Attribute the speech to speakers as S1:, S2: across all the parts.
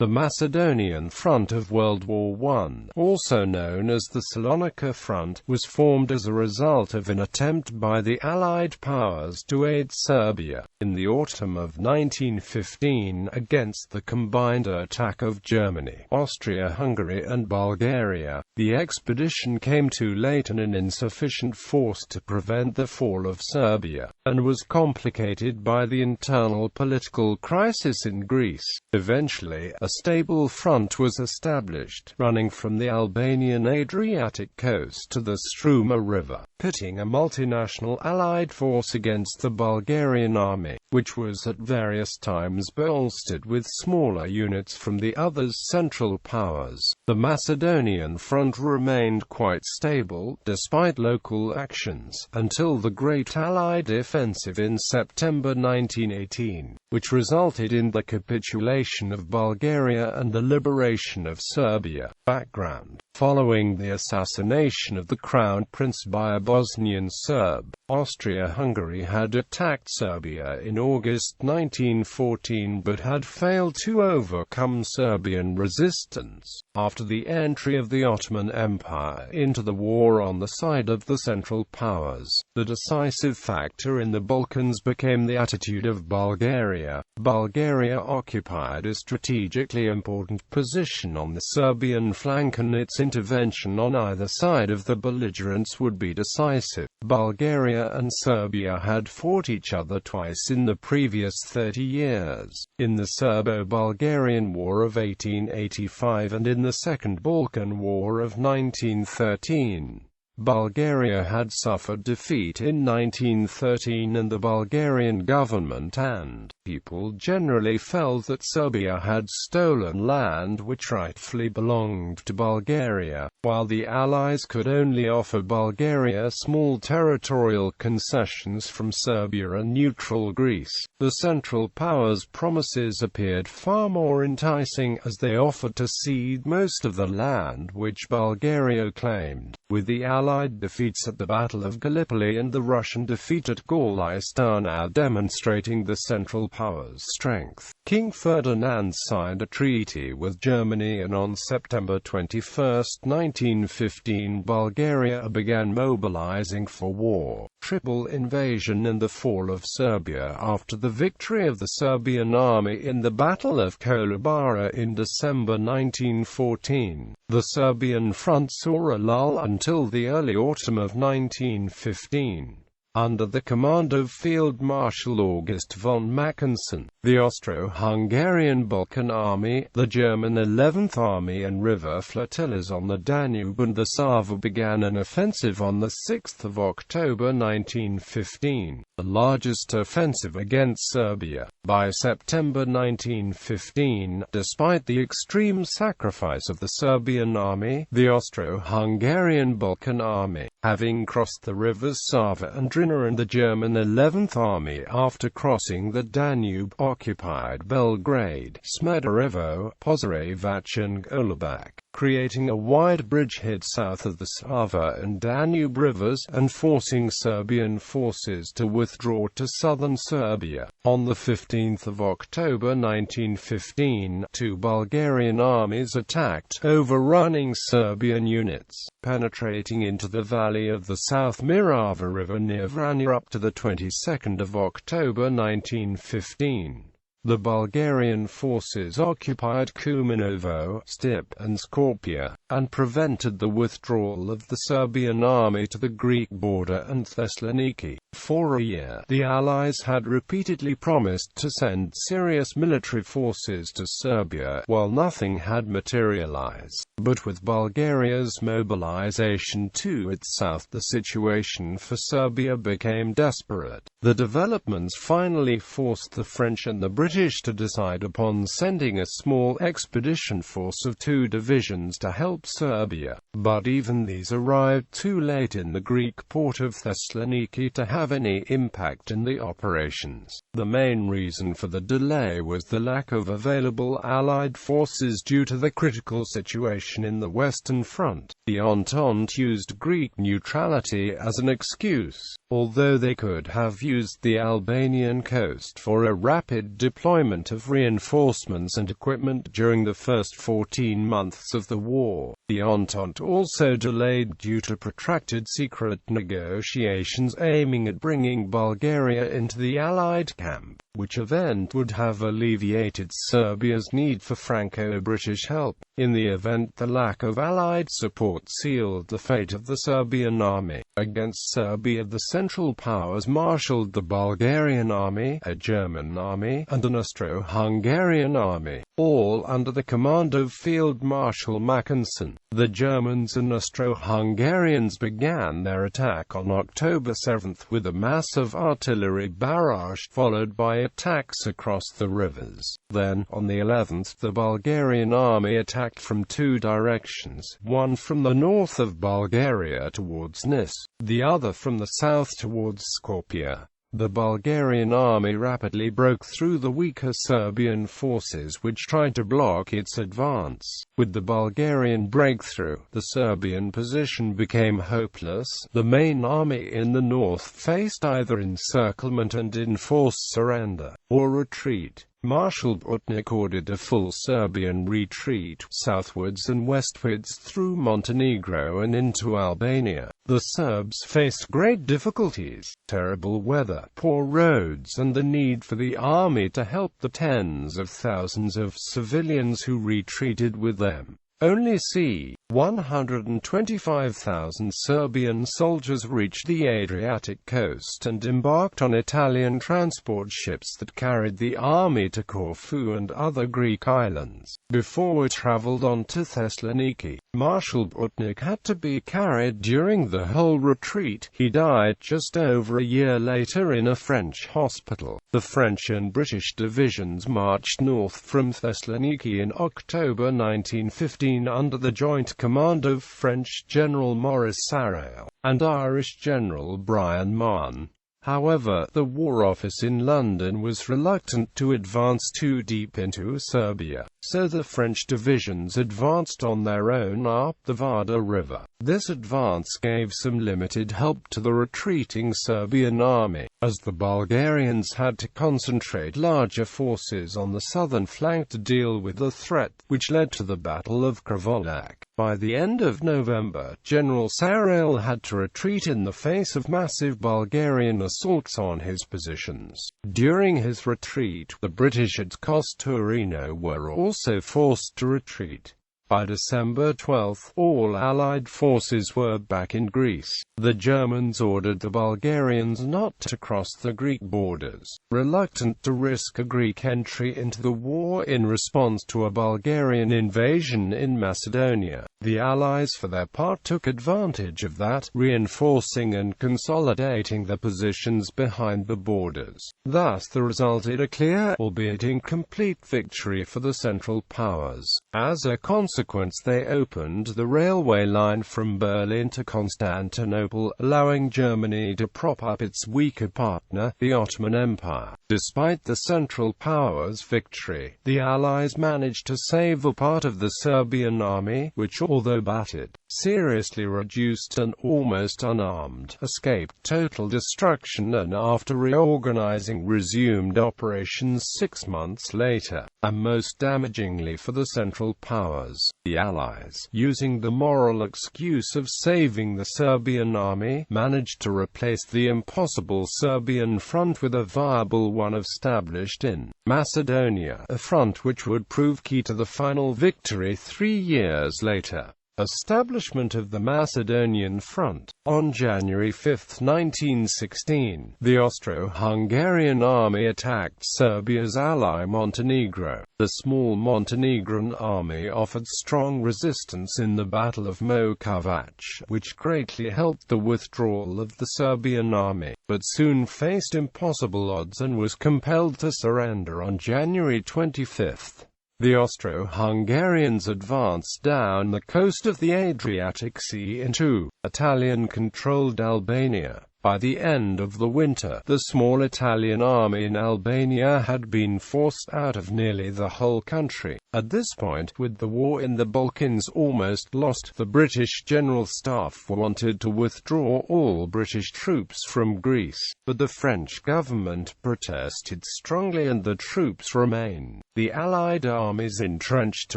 S1: The Macedonian Front of World War I, also known as the Salonica Front, was formed as a result of an attempt by the Allied powers to aid Serbia, in the autumn of 1915, against the combined attack of Germany, Austria-Hungary and Bulgaria. The expedition came too late and an insufficient force to prevent the fall of Serbia, and was complicated by the internal political crisis in Greece. Eventually, a stable front was established, running from the Albanian Adriatic coast to the Struma River, pitting a multinational Allied force against the Bulgarian Army, which was at various times bolstered with smaller units from the other Central Powers. The Macedonian Front remained quite stable, despite local actions, until the Great Allied Offensive in September 1918, which resulted in the capitulation of Bulgaria and the liberation of Serbia. Background: following the assassination of the Crown Prince by a Bosnian Serb, Austria-Hungary had attacked Serbia in August 1914 but had failed to overcome Serbian resistance. After the entry of the Ottoman Empire into the war on the side of the Central Powers, the decisive factor in the Balkans became the attitude of Bulgaria. Bulgaria occupied a strategically important position on the Serbian flank, and its intervention on either side of the belligerents would be decisive. Bulgaria and Serbia had fought each other twice in the previous 30 years, in the Serbo-Bulgarian War of 1885 and in the Second Balkan War of 1913. Bulgaria had suffered defeat in 1913, and the Bulgarian government and people generally felt that Serbia had stolen land which rightfully belonged to Bulgaria, while the Allies could only offer Bulgaria small territorial concessions from Serbia and neutral Greece. The Central Powers' promises appeared far more enticing, as they offered to cede most of the land which Bulgaria claimed. With the Allied defeats at the Battle of Gallipoli and the Russian defeat at Gorlice now demonstrating the Central Powers' strength, King Ferdinand signed a treaty with Germany, and on September 21, 1915, Bulgaria began mobilizing for war. Triple invasion and the fall of Serbia. After the victory of the Serbian army in the Battle of Kolubara in December 1914, the Serbian front saw a lull until the early autumn of 1915. Under the command of Field Marshal August von Mackensen, the Austro-Hungarian Balkan Army, the German 11th Army and river flotillas on the Danube and the Sava began an offensive on 6 October 1915, the largest offensive against Serbia. By September 1915, despite the extreme sacrifice of the Serbian army, the Austro-Hungarian Balkan Army, having crossed the rivers Sava and Drina, and the German 11th Army, after crossing the Danube, occupied Belgrade, Smederevo, Požarevac and Golubac, creating a wide bridgehead south of the Sava and Danube rivers, and forcing Serbian forces to withdraw to southern Serbia. On 15 October 1915, two Bulgarian armies attacked, overrunning Serbian units, penetrating into the valley of the South Mirava River near Vranja up to the 22nd of October 1915. The Bulgarian forces occupied Kumanovo, Stip, and Skopje, and prevented the withdrawal of the Serbian army to the Greek border and Thessaloniki. For a year, the Allies had repeatedly promised to send serious military forces to Serbia, while nothing had materialized. But with Bulgaria's mobilization to its south, the situation for Serbia became desperate. The developments finally forced the French and the British to decide upon sending a small expedition force of 2 divisions to help Serbia. But even these arrived too late in the Greek port of Thessaloniki to have any impact in the operations. The main reason for the delay was the lack of available Allied forces due to the critical situation in the Western Front. The Entente used Greek neutrality as an excuse, although they could have used the Albanian coast for a rapid diplomatic deployment of reinforcements and equipment during the first 14 months of the war. The Entente also delayed due to protracted secret negotiations aiming at bringing Bulgaria into the Allied camp, which event would have alleviated Serbia's need for Franco-British help. In the event, the lack of Allied support sealed the fate of the Serbian army. Against Serbia, the Central Powers marshaled the Bulgarian Army, a German army, and an Austro-Hungarian army, all under the command of Field Marshal Mackensen. The Germans and Austro-Hungarians began their attack on October 7 with a massive artillery barrage, followed by attacks across the rivers. Then, on the 11th, the Bulgarian army attacked from two directions, one from the north of Bulgaria towards Nis, the other from the south towards Skopje. The Bulgarian army rapidly broke through the weaker Serbian forces which tried to block its advance. With the Bulgarian breakthrough, the Serbian position became hopeless. The main army in the north faced either encirclement and enforced surrender, or retreat. Marshal Butnik ordered a full Serbian retreat, southwards and westwards through Montenegro and into Albania. The Serbs faced great difficulties, terrible weather, poor roads, and the need for the army to help the tens of thousands of civilians who retreated with them. Only c. 125,000 Serbian soldiers reached the Adriatic coast and embarked on Italian transport ships that carried the army to Corfu and other Greek islands. Before it traveled on to Thessaloniki, Marshal Butnik had to be carried during the whole retreat. He died just over a year later in a French hospital. The French and British divisions marched north from Thessaloniki in October 1915 under the joint command of French General Maurice Sarrail and Irish General Brian Mahon. However, the War Office in London was reluctant to advance too deep into Serbia, so the French divisions advanced on their own up the Vardar River. This advance gave some limited help to the retreating Serbian army, as the Bulgarians had to concentrate larger forces on the southern flank to deal with the threat, which led to the Battle of Krvolac. By the end of November, General Sarrail had to retreat in the face of massive Bulgarian assaults on his positions. During his retreat, the British at Kostourino were also forced to retreat. By December 12, all Allied forces were back in Greece. The Germans ordered the Bulgarians not to cross the Greek borders, reluctant to risk a Greek entry into the war in response to a Bulgarian invasion in Macedonia. The Allies for their part took advantage of that, reinforcing and consolidating their positions behind the borders. Thus there resulted a clear, albeit incomplete, victory for the Central Powers. As a consequence, they opened the railway line from Berlin to Constantinople, allowing Germany to prop up its weaker partner, the Ottoman Empire. Despite the Central Powers' victory, the Allies managed to save a part of the Serbian army, which, although battered, seriously reduced and almost unarmed, escaped total destruction and after reorganizing resumed operations 6 months later. And most damagingly for the Central Powers, the Allies, using the moral excuse of saving the Serbian army, managed to replace the impossible Serbian front with a viable one established in Macedonia, a front which would prove key to the final victory 3 years later. Establishment of the Macedonian Front. On January 5, 1916, the Austro-Hungarian army attacked Serbia's ally Montenegro. The small Montenegrin army offered strong resistance in the Battle of Mokovac, which greatly helped the withdrawal of the Serbian army, but soon faced impossible odds and was compelled to surrender on January 25. The Austro-Hungarians advanced down the coast of the Adriatic Sea into Italian-controlled Albania. By the end of the winter, the small Italian army in Albania had been forced out of nearly the whole country. At this point, with the war in the Balkans almost lost, the British General Staff wanted to withdraw all British troops from Greece, but the French government protested strongly and the troops remained. The Allied armies entrenched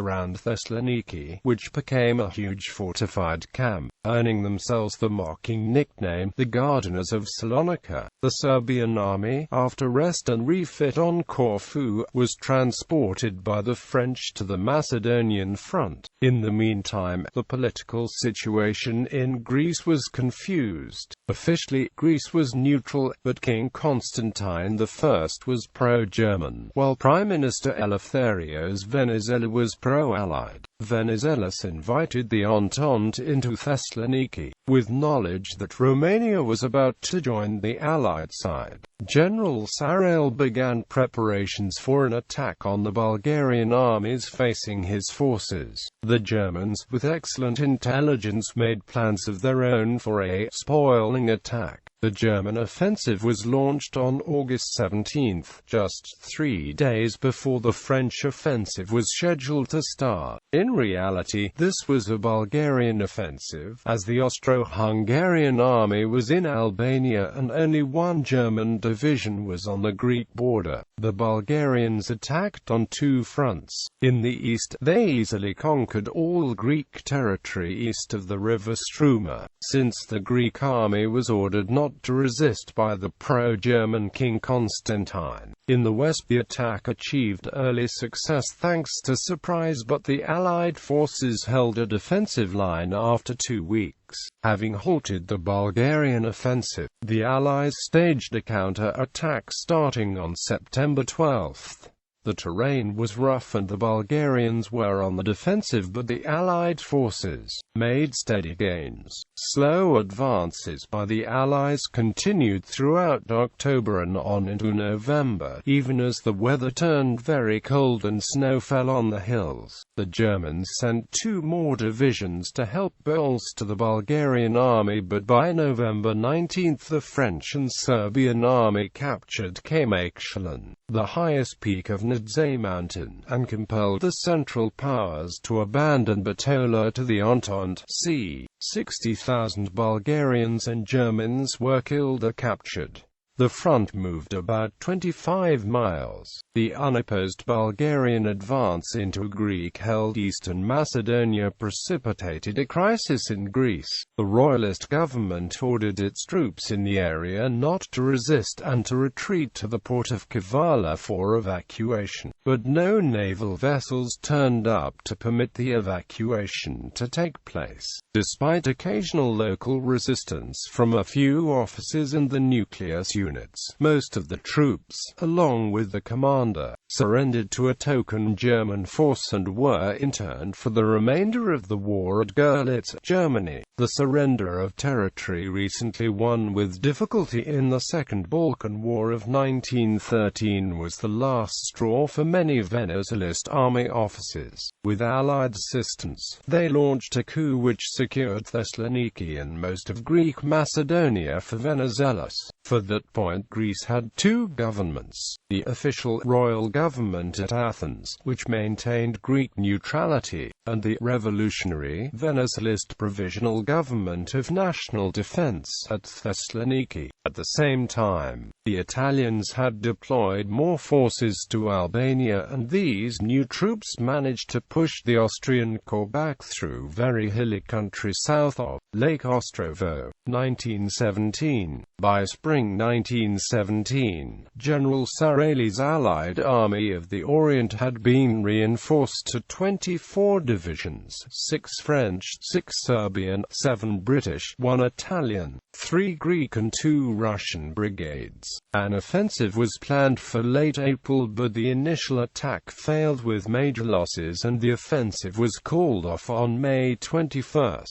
S1: around Thessaloniki, which became a huge fortified camp, earning themselves the mocking nickname, the Gardeners of Salonica. The Serbian army, after rest and refit on Corfu, was transported by the French to the Macedonian Front. In the meantime, the political situation in Greece was confused. Officially, Greece was neutral, but King Constantine I was pro-German, while Prime Minister Eleftherios Venizelos was pro-Allied. Venizelos invited the Entente into Thessaloniki, with knowledge that Romania was about to join the Allied side. General Sarrail began preparations for an attack on the Bulgarian armies facing his forces. The Germans, with excellent intelligence, made plans of their own for a spoiling attack. The German offensive was launched on August 17, just 3 days before the French offensive was scheduled to start. In reality, this was a Bulgarian offensive, as the Austro-Hungarian army was in Albania and only one German division was on the Greek border. The Bulgarians attacked on two fronts. In the east, they easily conquered all Greek territory east of the river Struma, since the Greek army was ordered not to resist by the pro-German King Constantine. In the west, the attack achieved early success thanks to surprise, but the Allied forces held a defensive line after 2 weeks. Having halted the Bulgarian offensive, the Allies staged a counter-attack starting on September 12. The terrain was rough and the Bulgarians were on the defensive, but the Allied forces made steady gains. Slow advances by the Allies continued throughout October and on into November, even as the weather turned very cold and snow fell on the hills. The Germans sent 2 more divisions to help bolster the Bulgarian army, but by November 19 the French and Serbian army captured Capitulation, the highest peak of Nadze Mountain, and compelled the Central Powers to abandon Bitola to the Entente. c. 60,000 Bulgarians and Germans were killed or captured. The front moved about 25 miles. The unopposed Bulgarian advance into Greek-held eastern Macedonia precipitated a crisis in Greece. The royalist government ordered its troops in the area not to resist and to retreat to the port of Kavala for evacuation. But no naval vessels turned up to permit the evacuation to take place. Despite occasional local resistance from a few officers and the nucleus units, most of the troops, along with the commander, surrendered to a token German force and were interned for the remainder of the war at Görlitz, Germany. The surrender of territory recently won with difficulty in the Second Balkan War of 1913 was the last straw for many Venizelist army officers. With Allied assistance, they launched a coup which secured Thessaloniki and most of Greek Macedonia for Venizelos. For that point, Greece had 2 governments: the official royal government at Athens, which maintained Greek neutrality, and the revolutionary Venizelist provisional government of national defense at Thessaloniki. At the same time, the Italians had deployed more forces to Albania, and these new troops managed to push the Austrian corps back through very hilly country south of Lake Ostrovo. 1917. By spring 1917, General Sarrail's Allied Army of the Orient had been reinforced to 24 divisions, 6 French, 6 Serbian, 7 British, 1 Italian, 3 Greek and 2 Russian brigades. An offensive was planned for late April, but the initial attack failed with major losses and the offensive was called off on May 21.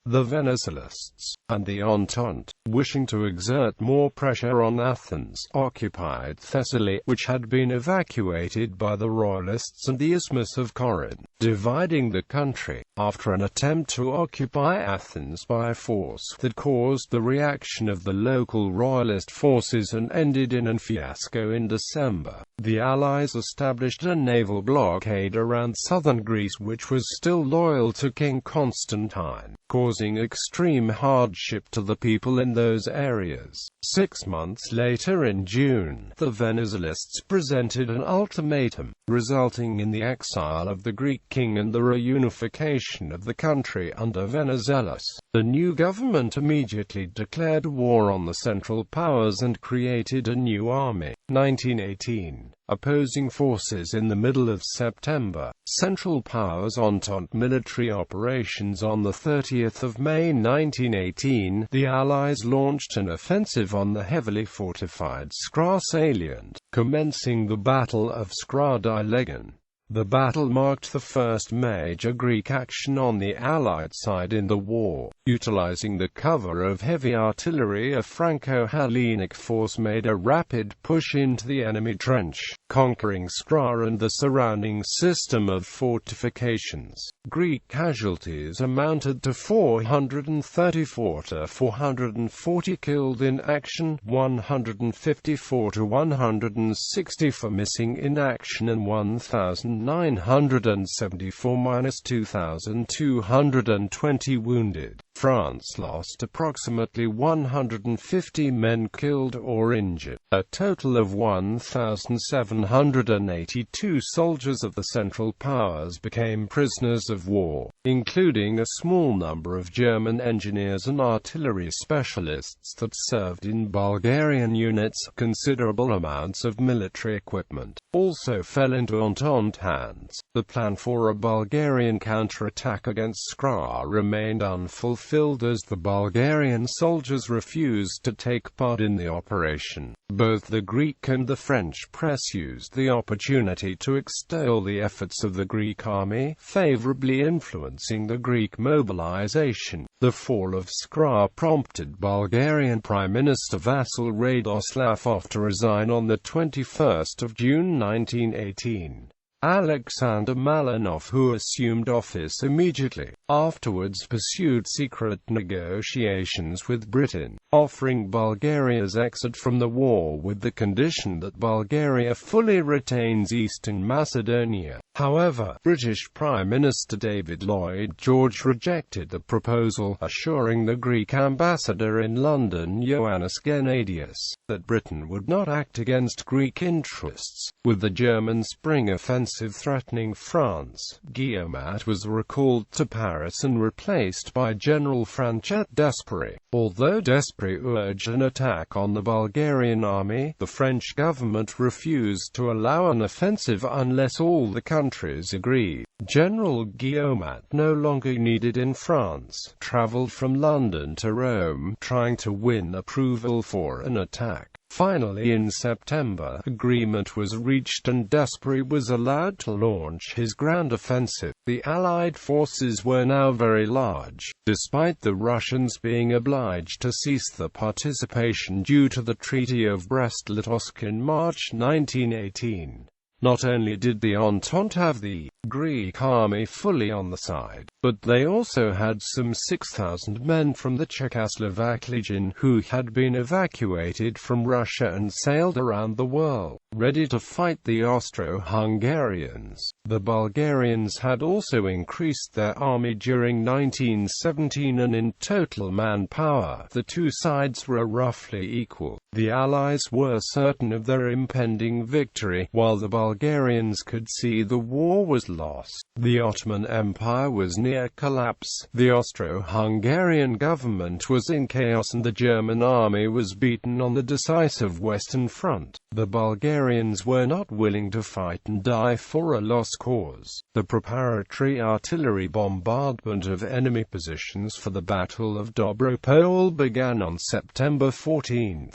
S1: The Venizelists and the Entente, wishing to exert more pressure on Athens, occupied Thessaly, which had been evacuated by the Royalists, and the Isthmus of Corinth. dividing the country, after an attempt to occupy Athens by force that caused the reaction of the local royalist forces and ended in a fiasco in December. The Allies established a naval blockade around southern Greece which was still loyal to King Constantine, causing extreme hardship to the people in those areas. 6 months later, in June, the Venizelos presented an ultimatum, resulting in the exile of the Greek king and the reunification of the country under Venizelos. The new government immediately declared war on the Central Powers and created a new army. 1918. Opposing forces. In the middle of September, Central Powers Entente military operations. On 30 May 1918, the Allies launched an offensive on the heavily fortified Skra salient, commencing the Battle of Skra-Dilegan. The battle marked the first major Greek action on the Allied side in the war. Utilizing the cover of heavy artillery, a Franco-Hellenic force made a rapid push into the enemy trench, conquering Skra and the surrounding system of fortifications. Greek casualties amounted to 434 to 440 killed in action, 154 to 164 missing in action, and 1,974–2,220 wounded. France lost approximately 150 men killed or injured. A total of 1,782 soldiers of the Central Powers became prisoners of war, including a small number of German engineers and artillery specialists that served in Bulgarian units. Considerable amounts of military equipment also fell into Entente hands. The plan for a Bulgarian counterattack against Skra remained unfulfilled as the Bulgarian soldiers refused to take part in the operation. Both the Greek and the French press used the opportunity to extol the efforts of the Greek army, favorably influencing the Greek mobilization. The fall of Skra prompted Bulgarian Prime Minister Vasil Radoslav to resign on 21 June 1918. Alexander Malinov, who assumed office immediately afterwards, pursued secret negotiations with Britain, offering Bulgaria's exit from the war with the condition that Bulgaria fully retains Eastern Macedonia. However, British Prime Minister David Lloyd George rejected the proposal, assuring the Greek ambassador in London Ioannis Gennadius that Britain would not act against Greek interests. With the German spring offensive threatening France, Guillaumat was recalled to Paris and replaced by General Franchet Desprez. Although Desprez urged an attack on the Bulgarian army, the French government refused to allow an offensive unless all the countries agreed. General Guillaumat, no longer needed in France, traveled from London to Rome, trying to win approval for an attack. Finally, in September, agreement was reached and Desprez was allowed to launch his grand offensive. The Allied forces were now very large, despite the Russians being obliged to cease their participation due to the Treaty of Brest-Litovsk in March 1918. Not only did the Entente have the Greek army fully on the side, but they also had some 6,000 men from the Czechoslovak Legion who had been evacuated from Russia and sailed around the world, ready to fight the Austro-Hungarians. The Bulgarians had also increased their army during 1917, and in total manpower, the two sides were roughly equal. The Allies were certain of their impending victory, while the Bulgarians could see the war was lost. The Ottoman Empire was near collapse, the Austro-Hungarian government was in chaos, and the German army was beaten on the decisive Western Front. The Bulgarians were not willing to fight and die for a lost cause. The preparatory artillery bombardment of enemy positions for the Battle of Dobropol began on September 14.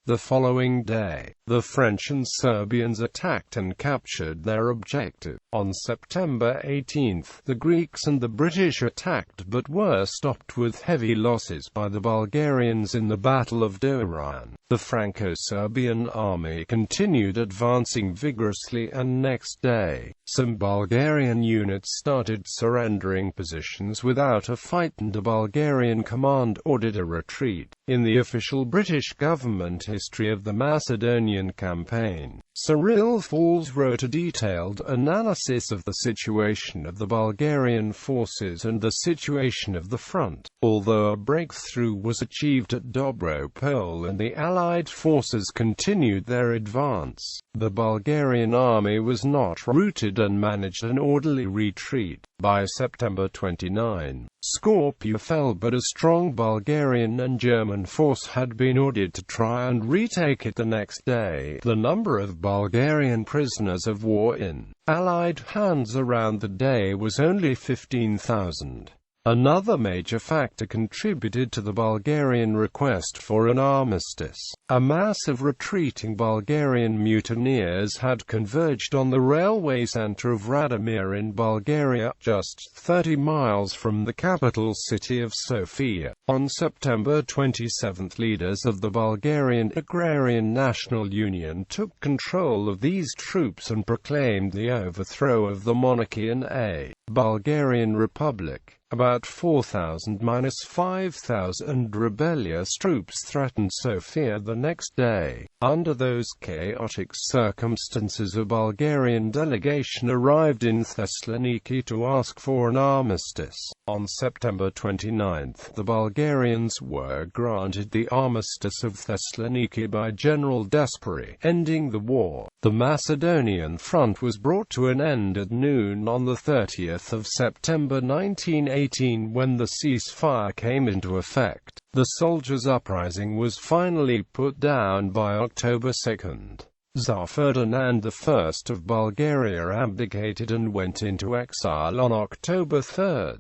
S1: The following day, the French and Serbians attacked and captured their objective. On September 18, the Greeks and the British attacked but were stopped with heavy losses by the Bulgarians in the Battle of Doran. The Franco-Serbian army continued advancing vigorously, and next day, some Bulgarian units started surrendering positions without a fight, and a Bulgarian command ordered a retreat. In the official British government history of the Macedonian campaign, Cyril Falls wrote a detailed analysis of the situation of the Bulgarian forces and the situation of the front. Although a breakthrough was achieved at Dobropol and the Allied forces continued their advance, the Bulgarian army was not routed and managed an orderly retreat. By September 29, Skopje fell, but a strong Bulgarian and German force had been ordered to try and retake it the next day. The number of Bulgarian prisoners of war in Allied hands around the day was only 15,000. Another major factor contributed to the Bulgarian request for an armistice. A mass of retreating Bulgarian mutineers had converged on the railway center of Radomir in Bulgaria, just 30 miles from the capital city of Sofia. On September 27, leaders of the Bulgarian Agrarian National Union took control of these troops and proclaimed the overthrow of the monarchy in a Bulgarian Republic. About 4,000–5,000 rebellious troops threatened Sofia the next day. Under those chaotic circumstances, a Bulgarian delegation arrived in Thessaloniki to ask for an armistice. On September 29, the Bulgarians were granted the Armistice of Thessaloniki by General Desperi, ending the war. The Macedonian front was brought to an end at noon on the 30th of September 1918 when the ceasefire came into effect. The soldiers' uprising was finally put down by October 2. Tsar Ferdinand I of Bulgaria abdicated and went into exile on October 3.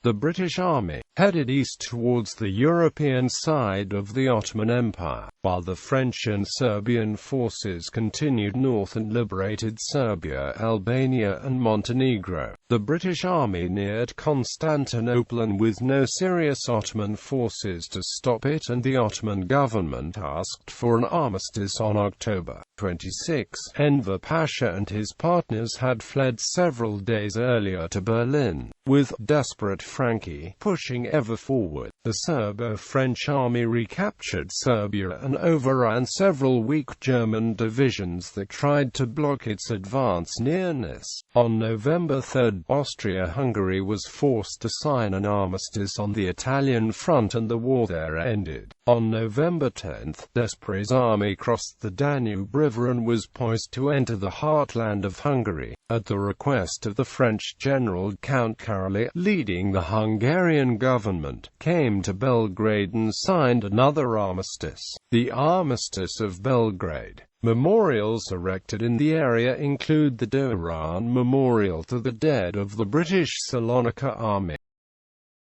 S1: The British army headed east towards the European side of the Ottoman Empire, while the French and Serbian forces continued north and liberated Serbia, Albania and Montenegro. The British army neared Constantinople, and with no serious Ottoman forces to stop it, and the Ottoman government asked for an armistice on October 26. Enver Pasha and his partners had fled several days earlier to Berlin, with desperate Frankie pushing ever forward. The Serbo-French army recaptured Serbia and overran several weak German divisions that tried to block its advance near Nice. On November 3, Austria-Hungary was forced to sign an armistice on the Italian front, and the war there ended. On November 10, Desperi's army crossed the Danube River and was poised to enter the heartland of Hungary. At the request of the French general, Count Karaly, leading the Hungarian government, came to Belgrade and signed another armistice, the Armistice of Belgrade. Memorials erected in the area include the Doran Memorial to the dead of the British Salonica Army.